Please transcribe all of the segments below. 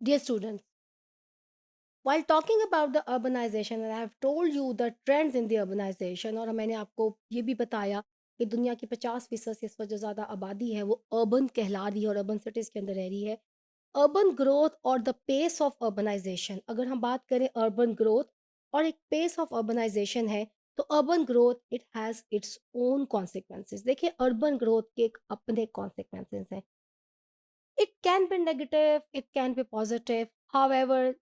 Dear students, while talking about the urbanization, and I have told you the trends in the urbanization, और मैंने आपको ये भी बताया कि दुनिया की 50% से इस वक्त जो ज़्यादा आबादी है वो अर्बन कहला रही है और अर्बन सिटीज़ के अंदर रह रही है। अर्बन ग्रोथ और द पेस ऑफ अर्बनाइजेशन, अगर हम बात करें अर्बन ग्रोथ और एक पेस ऑफ अर्बनाइजेशन है, तो urban growth it has its own consequences. देखिए, अर्बन ग्रोथ के एक अपने कॉन्सिक्वेंसेस हैं। It can be negative, it can be positive. However,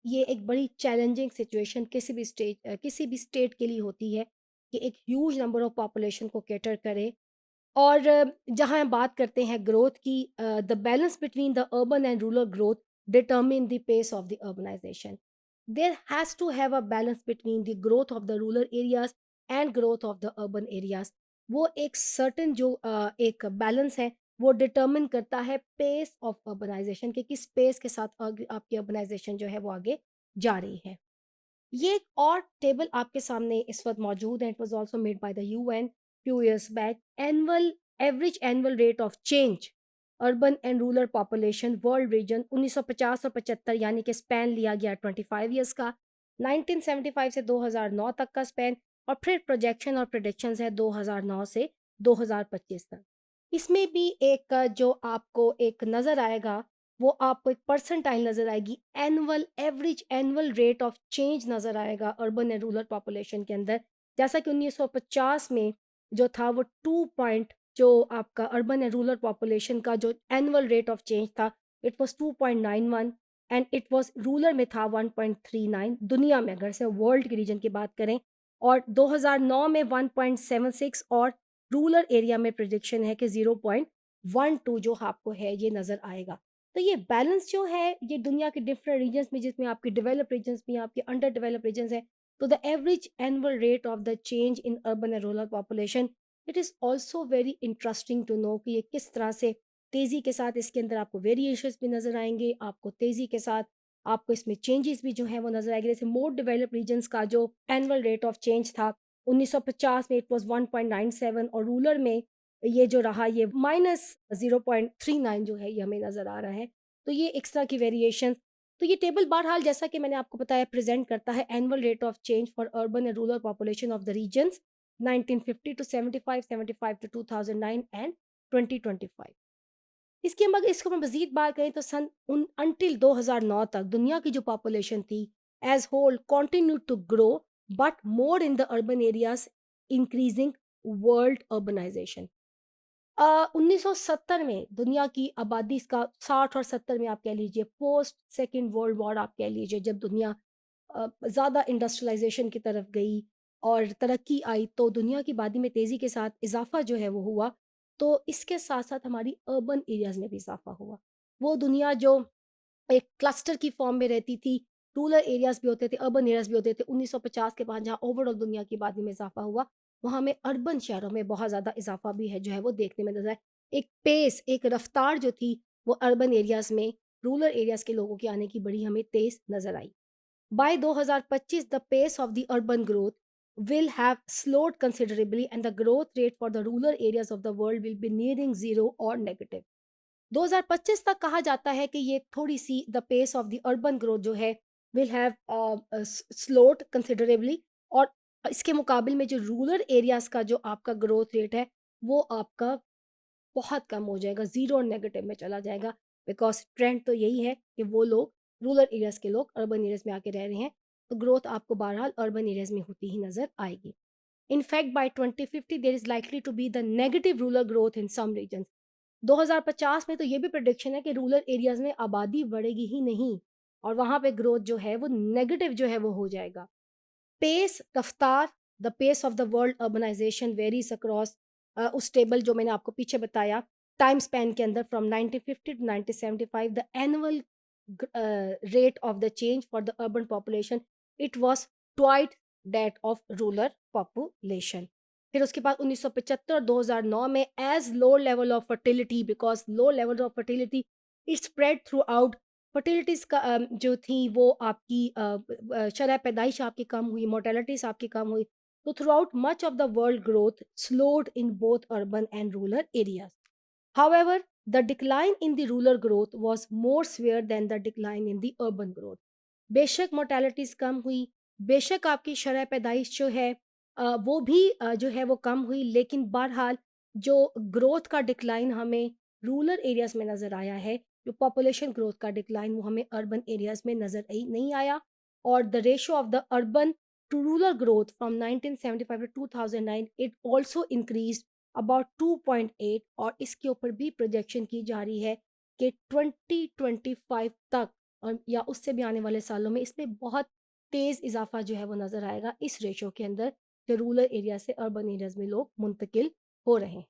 ये एक बड़ी चैलेंजिंग सिचुएशन किसी भी स्टेट के लिए होती है कि एक ह्यूज नंबर ऑफ पॉपुलेशन को कैटर करे। और जहाँ हम बात करते हैं ग्रोथ की, the balance between the urban and rural growth determine the pace of the urbanisation. There has to have a balance between the growth of the rural areas and growth of the urban areas. वो एक certain जो एक balance है, वो determine करता है pace of urbanisation के किस पेस के साथ आपकी अर्बनाइजेशन जो है वो आगे जा रही है। ये एक और टेबल आपके सामने इस वक्त मौजूद है। It was also made by the UN few years back. Annual average annual rate of change urban and rural population world region 1950 और 75, यानी कि स्पैन लिया गया 25 इयर्स का। 1975 से 2009 तक का स्पैन। और फिर प्रोजेक्शन और प्रिडिक्शंस है 2009 से 2025 तक। इसमें भी एक जो आपको एक नज़र आएगा, वो आपको एक परसेंटाइल नज़र आएगी, annual average annual rate of change नज़र आएगा अर्बन एंड रूरल पॉपुलेशन के अंदर। जैसा कि 1950 में जो था वो 2 पॉइंट, जो आपका अर्बन एंड रूरल पॉपुलेशन का जो एनुअल रेट ऑफ चेंज था, it was 2.91। And it was rural में था 1.39 दुनिया में, अगर से वर्ल्ड के रीजन की बात करें। और 2009 में 1.76, और रूरल एरिया में प्रिडिक्शन है कि 0.12 जो आपको है ये नज़र आएगा। तो ये बैलेंस जो है ये दुनिया के डिफरेंट रीजन्स में, जिसमें आपके डेवलप्ड रीजन्स भी हैं, आपके अंडर डेवलप्ड रीजन्स हैं। तो the average annual rate of the change in urban and rural population, it is also very interesting to know कि ये किस तरह से तेज़ी के साथ इसके अंदर आपको वेरिएशंस भी नज़र आएंगे, आपको तेज़ी के साथ आपको इसमें चेंजेस भी जो हैं वो नज़र आएंगे। जैसे मोर डेवलप्ड रीजन्स का जो एनुअल रेट ऑफ चेंज था 1950 में, इट वाज 1.97, और रूरल में ये जो रहा ये -0.39 जो है ये हमें नज़र आ रहा है। तो ये इस तरह की वेरिएशंस। तो ये टेबल बहरहाल जैसा कि मैंने आपको बताया प्रेज़ेंट करता है annual rate of change for urban and rural population of the regions 1950 to 75, 75 to 2009 and 2025। इसकी हम अगर इसको हम मज़ीद बात करें तो सन उन अंटिल 2009 तक दुनिया की जो पॉपुलेशन थी as whole continued to grow, but more in the urban areas, increasing world urbanisation. 1970 में दुनिया की आबादी इसका 60 और 70 में आप कह लीजिए, पोस्ट सेकंड वर्ल्ड वॉर आप कह लीजिए, जब दुनिया ज़्यादा इंडस्ट्रियलाइजेशन की तरफ गई और तरक्की आई, तो दुनिया की आबादी में तेज़ी के साथ इजाफा जो है वो हुआ। तो इसके साथ साथ हमारी अर्बन एरियाज़ में भी इजाफा हुआ। वो दुनिया जो एक क्लस्टर की फॉर्म में रहती थी, रूरल एरियाज़ भी होते थे, अर्बन एरियाज़ भी होते थे। 1950 के बाद जहाँ ओवरऑल दुनिया की आबादी में इज़ाफ़ा हुआ, वहाँ में अर्बन शहरों में बहुत ज़्यादा इज़ाफ़ा भी है जो है वो देखने में नज़र आया। एक पेस, एक रफ़्तार जो थी वो अर्बन एरियाज़ में रूरल एरियाज़ के लोगों के आने की बड़ी हमें तेज़ नज़र आई। By 2025, the pace of the urban growth will have slowed considerably, and the growth rate for the rural areas of the world will be nearing zero or negative. 2025 तक कहा जाता है कि ये थोड़ी सी the pace of the urban growth जो है विल हैव स्लोड कंसिडरेबली, और इसके मुकाबले में जो रूरल एरियाज का जो आपका ग्रोथ रेट है वो आपका बहुत कम हो जाएगा, ज़ीरो और नेगेटिव में चला जाएगा। बिकॉज़ ट्रेंड तो यही है कि वो लोग रूरल एरियाज़ के लोग अर्बन एरियाज़ में आके रह रहे हैं, तो ग्रोथ आपको बहरहाल अर्बन एरियाज़ में होती ही नज़र आएगी। In fact by 2050 there is likely to be the negative rural growth in some regions. 2050 में तो ये भी प्रेडिक्शन है कि रूरल एरियाज़ में आबादी बढ़ेगी ही नहीं, और वहाँ पे ग्रोथ जो है वो नेगेटिव जो है वो हो जाएगा। पेस, रफ्तार, the pace of the world urbanisation varies across, उस टेबल जो मैंने आपको पीछे बताया टाइम स्पैन के अंदर from 1950 to 1975, the annual rate of the change for the urban population it was twice that of rural population. फिर उसके बाद 1975 और 2009 में as low level of fertility, because low level of fertility it spread throughout, fertilities का जो थी वो आपकी शरह पैदाइश आपकी कम हुई, मोर्टेलिटीज़ आपकी कम हुई। तो throughout much of the world growth slowed in both urban and rural areas. However the decline in the rural growth was more severe than the decline in the urban growth. बेशक mortalities कम हुई, बेशक आपकी शरह पैदाइश जो है वो भी जो है वो कम हुई, लेकिन बहरहाल जो ग्रोथ का डिक्लाइन हमें रूरल एरियाज़ में नज़र आया है, जो पॉपुलेशन ग्रोथ का डिक्लाइन वो हमें अर्बन एरियाज़ में नज़र नहीं आया। और the ratio of the urban to rural growth from 1975 to 2009 it also increased about 2.8, और इसके ऊपर भी प्रोजेक्शन की जा रही है कि 2025 तक या उससे भी आने वाले सालों में इसमें बहुत तेज़ इज़ाफ़ा जो है वो नज़र आएगा इस रेशो के अंदर, जो रूरल एरिया से अर्बन एरियाज़ में लोग मुंतकिल हो रहे हैं।